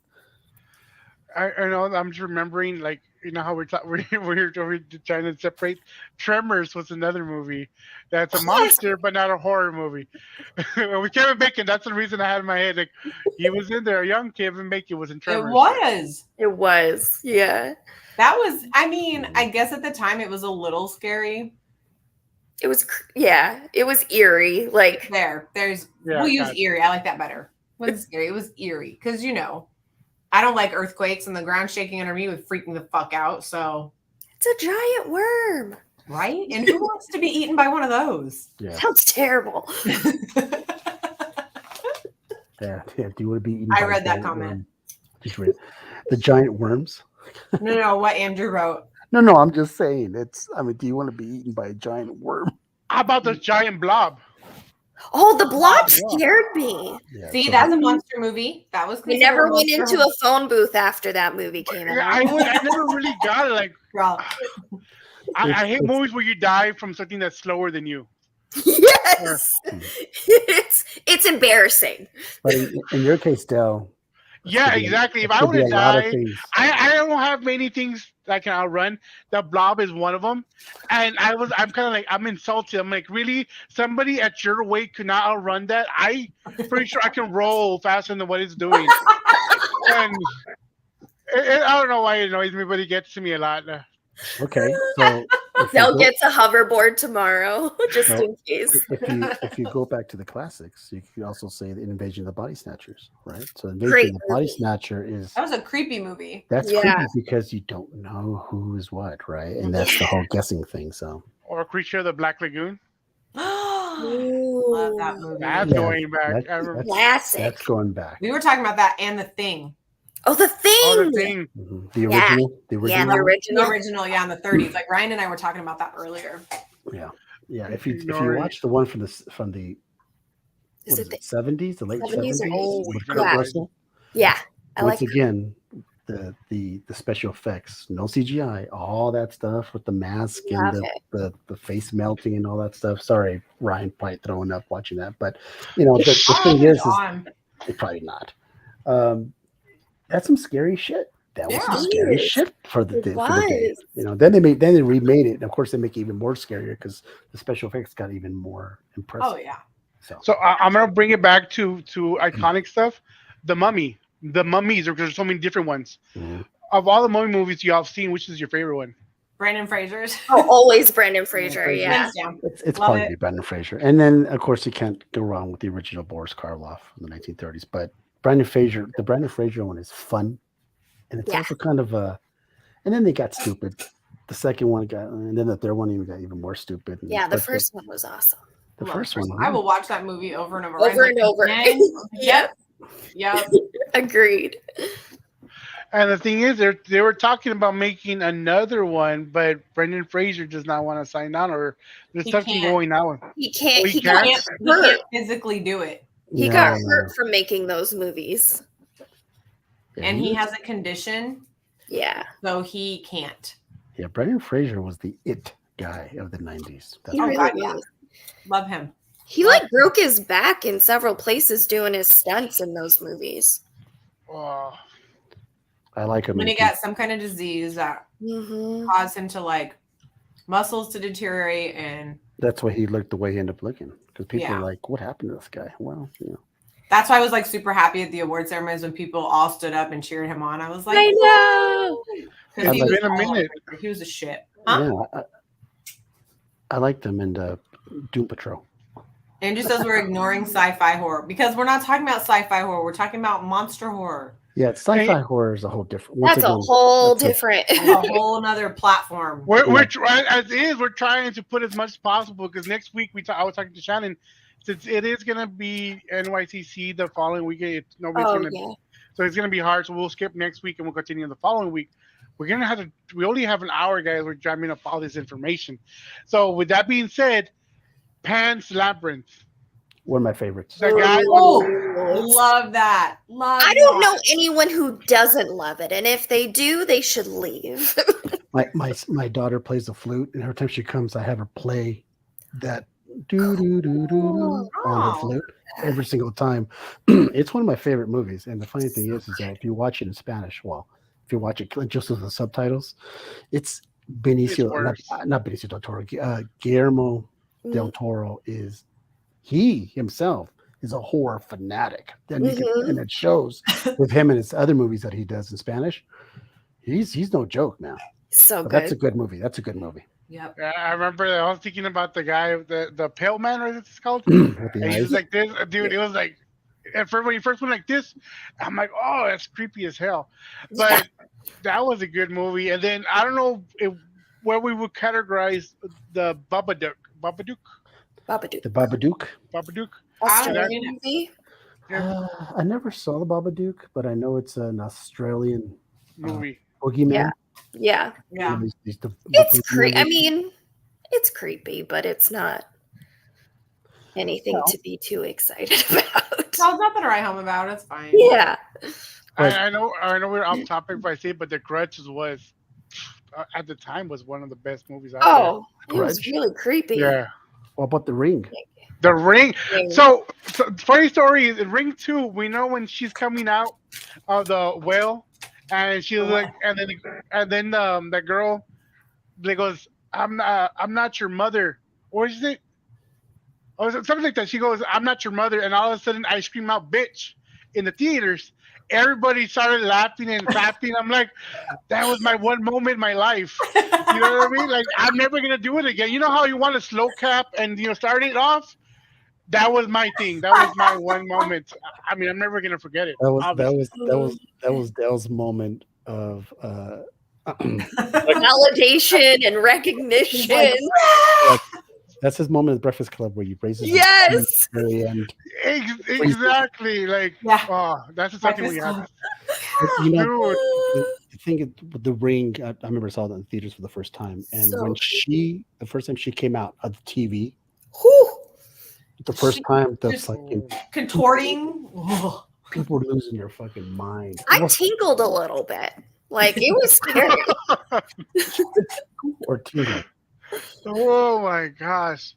I know. I'm just remembering, like, how we're trying to separate. Tremors was another movie that's a monster, but not a horror movie. With Kevin Bacon, that's the reason I had in my head. Like, he was in there. Young Kevin Bacon was in Tremors. It was. Yeah. That was. I mean, I guess at the time it was a little scary. It was. Yeah. It was eerie. Like There's. Yeah, we'll use gotcha. eerie. I like that better. It wasn't scary. It was eerie because I don't like earthquakes, and the ground shaking under me would freak me the fuck out. So, it's a giant worm. right? And who wants to be eaten by one of those? Yeah. Sounds terrible. Yeah. Do you want to be eaten I by a read that giant comment. worm? Just read it. The giant worms. No, what Andrew wrote. No, I'm just saying. Do you want to be eaten by a giant worm? How about the giant blob? Oh, the blob yeah. scared me. Yeah, See, so- that's a monster movie. That was. We considered never a went monster into a phone booth after that movie came Yeah, out. I never really got it. Like, Well, I hate movies where you die from something that's slower than you. Yes. It's embarrassing. But in your case, Del. Yeah, could be- exactly. If it I could would be have a lot of died, things. I don't have many things that I can outrun. The blob is one of them, and I'm kind of like, I'm insulted. I'm like, really, somebody at your weight could not outrun that? I'm pretty sure I can roll faster than what it's doing. I don't know why it annoys me, but it gets to me a lot. Okay, so if you They'll go- get to hoverboard tomorrow, just No. in case. if you go back to the classics, you could also say the Invasion of the Body Snatchers, right? So Great Invasion of the Body movie. Snatcher is That was a creepy movie. that's Yeah. creepy because you don't know who is what, right? And that's the whole guessing thing. So Or Creature of the Black Lagoon. Love that movie. That's Yeah, going back. I remember. Classic. that's going back. We were talking about that and The Thing. Oh, the thing. Oh, the thing. Mhm. The Yeah. original, the Yeah, original, the The original. original, yeah, in the 30s. Like Ryan and I were talking about that earlier. yeah. If you Ignoring. watch the one from the Is what it is the it, 70s, the late 70s or 70s, 80s? with Yeah. Kurt Yeah. Russell. Yeah, I Once like. again, the special effects, no CGI, all that stuff with the mask Love and it. the face melting and all that stuff. Sorry, Ryan, probably throwing up watching that, but the thing is on. probably not. That's some scary shit. That was some Yeah. scary It is. shit for the It day. For the day. was. Then they remade it, and of course they make it even more scarier because the special effects got even more impressive. Oh yeah. So I'm gonna bring it back to iconic stuff. The Mummy, the mummies, because there's so many different ones. Mhm. Of all the mummy movies y'all have seen, which is your favorite one? Brandon Fraser's. Oh, always Brendan Fraser. Fraser. Yeah. Hands down. It's Love probably it. Brendan Fraser, and then of course you can't go wrong with the original Boris Karloff from the 1930s. But the Brendan Fraser one is fun, and it's Yeah. also kind of and then they got stupid. The second one got, and then the third one even got even more stupid. Yeah, the But first one was awesome. the Love first the one, I will watch that movie over and over. Over Ryan's and over. "Again?" Yep. Yep. Agreed. And the thing is, they were talking about making another one, but Brendan Fraser does not want to sign on, or there's He something can't. going on. He can't. Oh, he He can't? got He hurt. can't physically do it. He No, got no. hurt from making those movies. Yeah, And he was- has a condition, Yeah. so he can't. Yeah, Brendan Fraser was the it guy of the 90s. That's He Oh, what- really God, yeah. was. Love him. He like broke his back in several places doing his stunts in those movies. Oh, I like him. When in he got some kind of disease that Mm-hmm. caused him to like muscles to deteriorate, and That's why he looked the way he ended up looking. Because people Yeah. are like, what happened to this guy? Well, that's why I was like super happy at the award ceremonies when people all stood up and cheered him on. I was like, I know. 'cause It's he was been a all- minute. He was a shit. Huh? yeah. I liked him in Doom Patrol. Andrew says we're ignoring sci-fi horror because we're not talking about sci-fi horror. We're talking about monster horror. Yeah, sci-fi horror is a whole different. That's a whole that's a- different. It's a whole nother platform. we're trying as is. We're trying to put as much as possible because next week I was talking to Shannon. Since it is gonna be NYCC the following week, nobody's Oh gonna. yeah. So it's gonna be hard. So we'll skip next week and we'll continue the following week. We're gonna have to. We only have an hour, guys. We're jamming up all this information. So with that being said, Pan's Labyrinth. One of my favorites. The guy. Oh, It's- love that. Love I don't that. know anyone who doesn't love it, and if they do, they should leave. My daughter plays the flute, and every time she comes, I have her play that do do do do do on her Oh. flute every single time. It's one of my favorite movies, and the funny thing is that if you watch it in Spanish, if you watch it just with the subtitles, it's Benicio, worse. not Benicio del Toro, Guillermo del Toro is he himself is a horror fanatic. Then and it shows with him and his other movies that he does in Spanish. He's no joke, man. So But good. that's a good movie. That's a good movie. Yep. I remember I was thinking about the guy, the pale man, or what's it called? With the And he eyes. was like this, dude. It was like, at first when he first went like this, I'm like, oh, that's creepy as hell. But that was a good movie. And then I don't know where we would categorize the Babadook. Babadook. The Babadook. Babadook. Australian Yeah. movie. I never saw the Babadook, but I know it's an Australian Movie. boogeyman. Yeah. Yeah. Yeah. The It's boogeyman. I mean, it's creepy, but it's not anything to be too excited about. So it's nothing to write home about. It's fine. Yeah. I know we're off topic, but I say, but The Grudge was at the time was one of the best movies out Oh, it was Grudge? really creepy. there. Yeah. What about the Ring? The Ring. Ring. So funny story is in Ring 2, we know when she's coming out of the whale, and she's like, and then that girl, they goes, I'm not your mother, or is it? Or something like that. She goes, I'm not your mother, and all of a sudden I scream out, bitch, in the theaters, everybody started laughing and clapping. I'm like, that was my one moment in my life. You know what I mean? Like, I'm never gonna do it again. You know how you want to slow cap and start it off? That was my thing. That was my one moment. I mean, I'm never gonna forget it. That was Dell's moment of Validation and recognition. that's his moment at Breakfast Club where he raises his Yes. hand at the very end. Exactly. Like, Yeah. oh, that's exactly what you have. You know, Dude, the thing with The Ring, I remember saw it in theaters for the first time, and So when the first time she came out of the TV, Whew. the first time the Just- fucking Contorting. Ugh. people were losing their fucking mind. I tingled a little bit. Like it was scary. Or tingle. oh my gosh.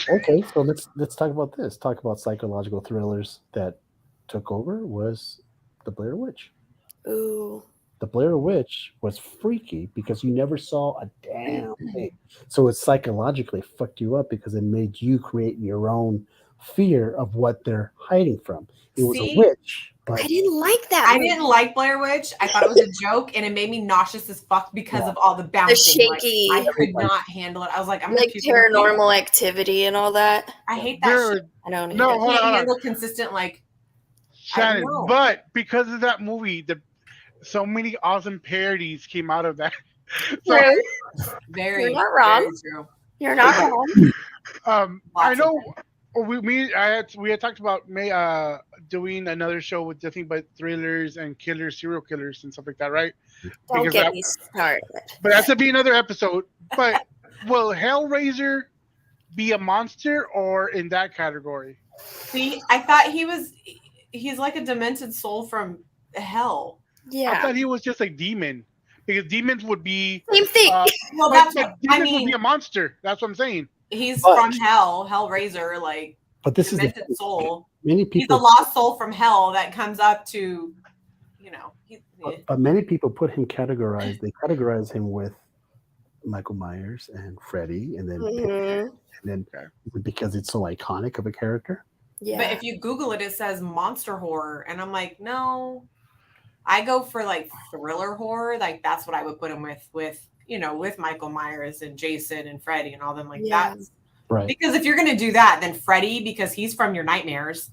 Okay, so let's talk about this. Talk about psychological thrillers that took over was The Blair Witch. Ooh. The Blair Witch was freaky because you never saw a damn thing. So it psychologically fucked you up because it made you create your own fear of what they're hiding from. It was See? a witch, but I didn't like that. I movie. didn't like Blair Witch. I thought it was a joke, and it made me nauseous as fuck because of all the bouncing. Like, shaky- I could not handle it. I was like, I'm like gonna puke. Paranormal Activity and all that. I hate that shit. Dude, I don't. No, either. I hold can't on. handle consistent like. Shannon, know. but because of that movie, so many awesome parodies came out of that. So, True. Very. You're not wrong. very true. You're not wrong. I Lots of know we had talked about doing another show with nothing but thrillers and killers, serial killers, and stuff like that, right? Don't Because get that- me started. But that's to be another episode. But will Hellraiser be a monster or in that category? See, I thought he's like a demented soul from hell. I Yeah. thought he was just a demon. Because demons would be Same thing. Well, but that's demons what I would mean. be a monster. That's what I'm saying. He's But- from hell, Hellraiser, like But this is the demented soul. many He's a people. lost soul from hell that comes up to, But many people put him categorized. They categorize him with Michael Myers and Freddy, and then Mhm. and then Okay. because it's so iconic of a character. Yeah. But if you Google it, it says monster horror, and I'm like, no. I go for like thriller horror, like that's what I would put him with with Michael Myers and Jason and Freddy and all them like Yeah. that. Right. Because if you're gonna do that, then Freddy, because he's from your nightmares.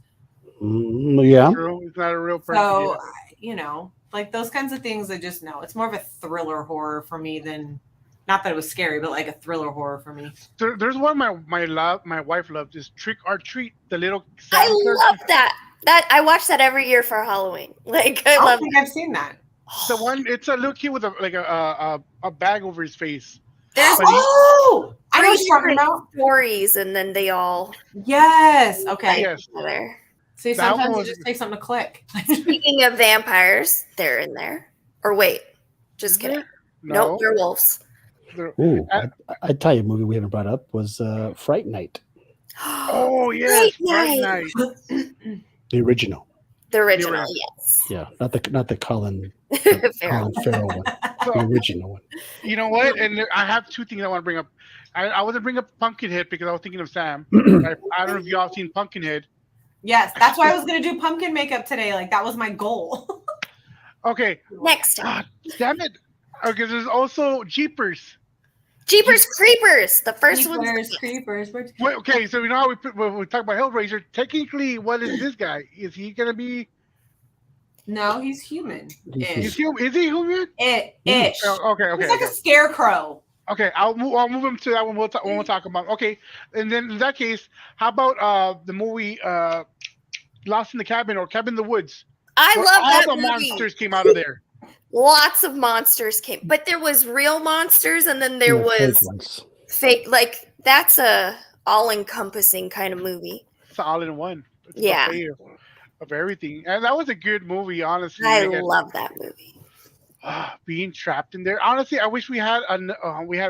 Yeah. True. He's not a real person. So yeah. like those kinds of things, I just know it's more of a thriller horror for me than not that it was scary, but like a thriller horror for me. There's one my wife loved is Trick or Treat, the little I Santa person. love that. That I watch that every year for Halloween. Like I I don't love think I've seen that. The one, it's a little kid with a bag over his face. There's But he- Oh, I know what three you're talking different about. stories, and then they all Yes. Okay. Yes. together. See, That sometimes was- it just takes something to click. Speaking of vampires, they're in there. Or wait, just kidding. No. Nope, they're wolves. Ooh, Uh, I'd tell you a movie we haven't brought up was Fright Night, Oh yes, Fright Fright Night. Night. the original. The original, right. yes. Yeah, not the Colin Fair. Farrell one, the original one. You know what? And I have two things I want to bring up. I want to bring up Pumpkinhead because I was thinking of Sam. I don't know if y'all seen Pumpkinhead. Yes, that's why I was gonna do pumpkin makeup today. Like that was my goal. Okay, Next time. damn it. Okay, there's also Jeepers. Jeepers Creepers. The first one. Creepers. Wait, okay, so you know how when we talk about Hellraiser, technically, what is this guy? Is he gonna be? No, he's human. Is he human? Ish. Oh, okay, He's like okay. a scarecrow. Okay, I'll move him to that one. We'll talk about. Okay, and then in that case, how about the movie Lost in the Cabin or Cabin in the Woods? I Where love that all the movie. monsters came out of there. Lots of monsters came, but there was real monsters, and then there Yeah, fake was ones. fake. Like that's a all-encompassing kind of movie. It's all in one. It's a Yeah. buffet of everything, and that was a good movie. Honestly, I Like, love that movie. being trapped in there. Honestly, I wish we had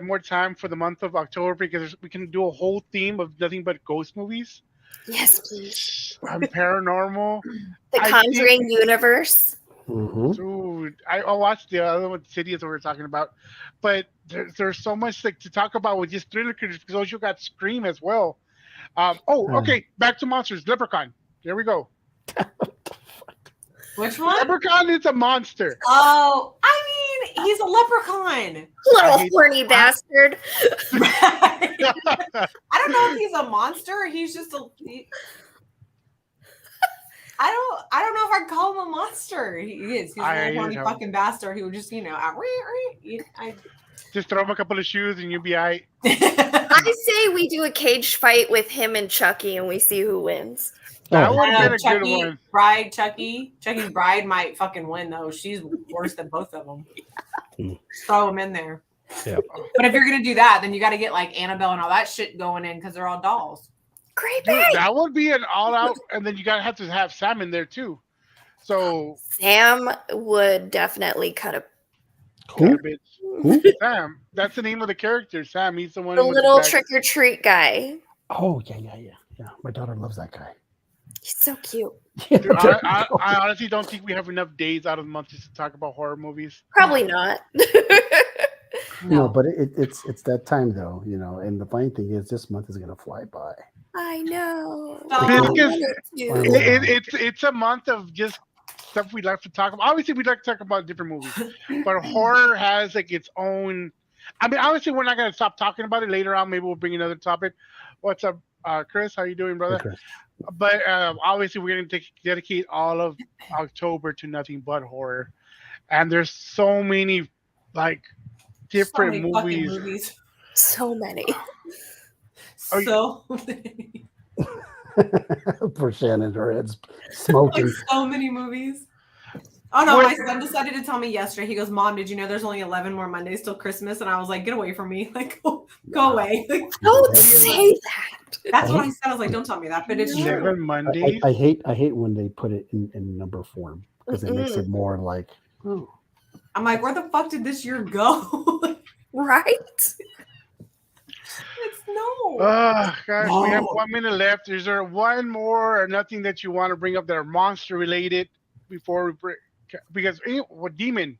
more time for the month of October because we can do a whole theme of nothing but ghost movies. Yes, please. Paranormal. The I Conjuring universe. Mhm. Dude, I watched the other one, City, is what we're talking about, but there's so much like to talk about with just thriller because also got Scream as well. Okay, back to monsters. Leprechaun. There we go. Which one? Leprechaun is a monster. Oh, I mean, he's a leprechaun. Little hate- horny bastard. I don't know if he's a monster or he's just I don't know if I'd call him a monster. He is. He's a little horny know. fucking bastard who would just, Just throw him a couple of shoes and you'll be all right. I say we do a cage fight with him and Chucky, and we see who wins. That Oh, would have been a good Chucky, one. Bride, Chucky's bride might fucking win though. She's worse than both of them. Just throw them in there. Yeah. But if you're gonna do that, then you got to get like Annabelle and all that shit going in because they're all dolls. Great Dude, bang. that would be an all-out, and then you gotta have to have Sam in there too. So Sam would definitely cut a Who? bitch. Who? Sam, that's the name of the character. Sam, he's the one. the with little bag. trick or treat guy. Oh, yeah. My daughter loves that guy. He's so cute. Dude, I honestly don't think we have enough days out of the month just to talk about horror movies. Probably not. No, but it's that time though, and the funny thing is this month is gonna fly by. I know. Stop. I Because want it to. It's a month of just stuff we'd like to talk about. Obviously, we'd like to talk about different movies, but horror has like its own. I mean, obviously, we're not gonna stop talking about it. Later on, maybe we'll bring another topic. What's up, Chris? How you doing, brother? Okay. But obviously, we're going to dedicate all of October to nothing but horror, and there's so many like different So many fucking movies. So many. So many. For Shannon, her head's smoking. Like so many movies. Oh no, What- my son decided to tell me yesterday. He goes, "Mom, did you know there's only 11 more Mondays till Christmas?" And I was like, "Get away from me! Like, go away!" Don't say that. That's what I said. I was like, "Don't tell me that," but it's true. 11 Mondays. I hate when they put it in number form because it makes it more like, oh, I'm like, "Where the fuck did this year go?" Right? It's no. Oh gosh, we have No. 1 minute left. Is there one more or nothing that you want to bring up that are monster related before we break? Because demon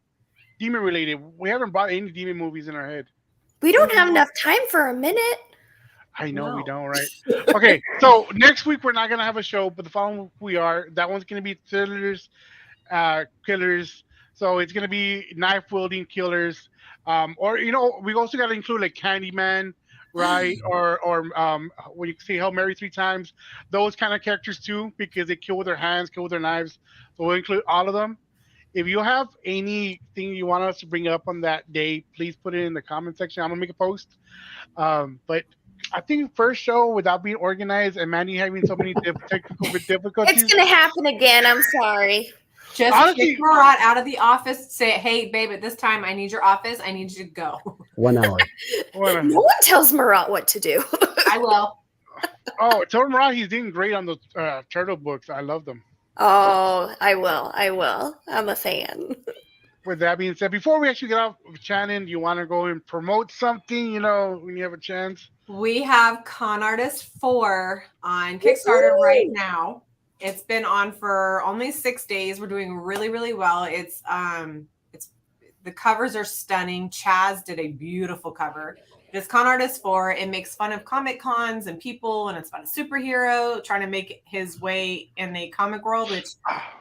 related. We haven't brought any demon movies in our head. We don't have enough time for a minute. I know we No. don't, right? Okay, so next week we're not gonna have a show, but the following week we are. That one's gonna be killers. So it's gonna be knife wielding killers. Or we also gotta include like Candyman, right? or when you say Hail Mary 3 times, those kind of characters too, because they kill with their hands, kill with their knives. So we'll include all of them. If you have anything you want us to bring up on that day, please put it in the comment section. I'm gonna make a post. But I think first show without being organized and Mandy having so many technical difficulties. It's gonna happen again. I'm sorry. Just Honestly- kick Murat out of the office. Say, "Hey, babe, at this time, I need your office. I need you to go." 1 hour. What No one tells Marat what to do. I will. Oh, tell him right. He's doing great on the turtle books. I love them. Oh, I will. I'm a fan. With that being said, before we actually get off, Shannon, do you want to go and promote something? When you have a chance. We have Con Artist 4 on Kickstarter right now. It's been on for only 6 days. We're doing really, really well. It's the covers are stunning. Chaz did a beautiful cover. It's Con Artist 4. It makes fun of comic cons and people, and it's about a superhero trying to make his way in the comic world, which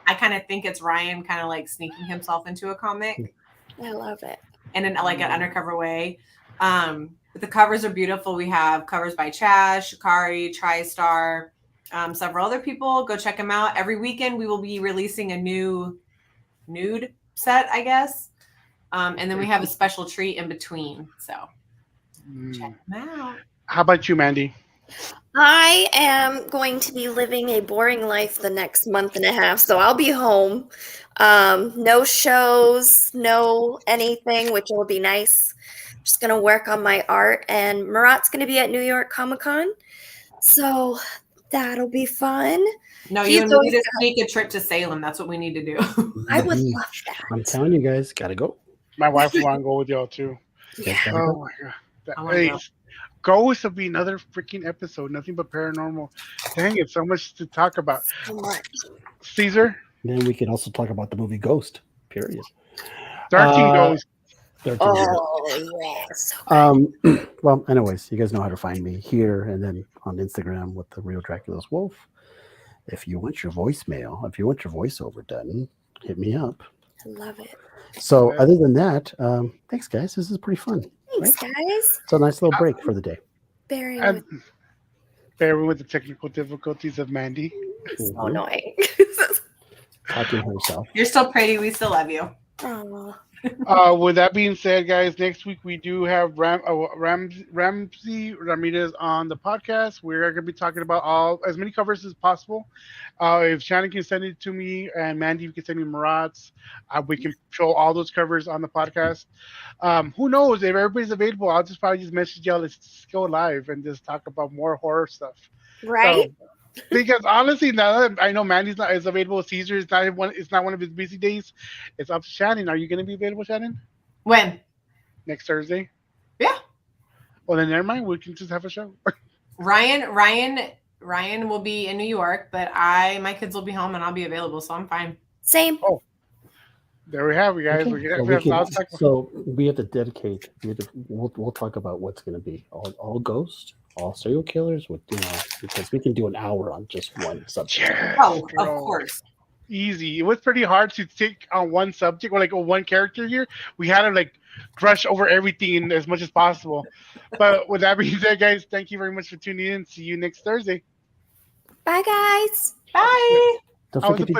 I kind of think it's Ryan kind of like sneaking himself into a comic I love it. in an undercover way. But the covers are beautiful. We have covers by Chaz, Shikari, TriStar, several other people. Go check them out. Every weekend we will be releasing a new nude set, I guess. And then we have a special treat in between. So check them out. How about you, Mandy? I am going to be living a boring life the next month and a half, so I'll be home. No shows, no anything, which will be nice. Just gonna work on my art, and Marat's gonna be at New York Comic Con, so that'll be fun. No, He's you need always to take a trip to Salem. That's what we need to do. I would Mhm. love that. I'm telling you guys, gotta go. My wife will want to go with y'all too. Yeah. Gotta Oh go. my god. I wanna Hey, go. Ghost will be another freaking episode. Nothing but paranormal. Dang it, so much to talk about. So much. Caesar, Then we can also talk about the movie Ghost. Period. 13 Ghost. 13 Oh yes. Well, anyways, you guys know how to find me here and then on Instagram with the Real Dracula's Wolf. If you want your voicemail, if you want your voiceover done, hit me up. I love it. So Yeah. other than that, thanks guys. This is pretty fun. Thanks, guys. It's a nice little break for the day. Very And bear with the technical difficulties of Mandy. so Mhm. annoying. Talking to herself. You're still pretty. We still love you. Oh, With that being said, guys, next week we do have Ramsey Ramirez on the podcast. We're going to be talking about as many covers as possible. If Shannon can send it to me and Mandy can send me Marat's, we can show all those covers on the podcast. Who knows? If everybody's available, I'll probably just message y'all. Let's just go live and just talk about more horror stuff. right? So, because honestly, now that I know Mandy's not is available, Caesar is not one. It's not one of his busy days. It's up to Shannon. Are you going to be available, Shannon, When? next Thursday? Yeah. Well, then never mind. We can just have a show. Ryan will be in New York, but my kids will be home and I'll be available, so I'm fine. Same. There we have it, guys. Okay, so we have to dedicate. We'll talk about what's going to be all ghosts, all serial killers, because we can do an hour on just one subject. Yes, Oh, of bro. course. Easy. It was pretty hard to take on one subject or like one character here. We had to like brush over everything as much as possible. But with that being said, guys, thank you very much for tuning in. See you next Thursday. Bye, guys. Bye. Don't I was forget to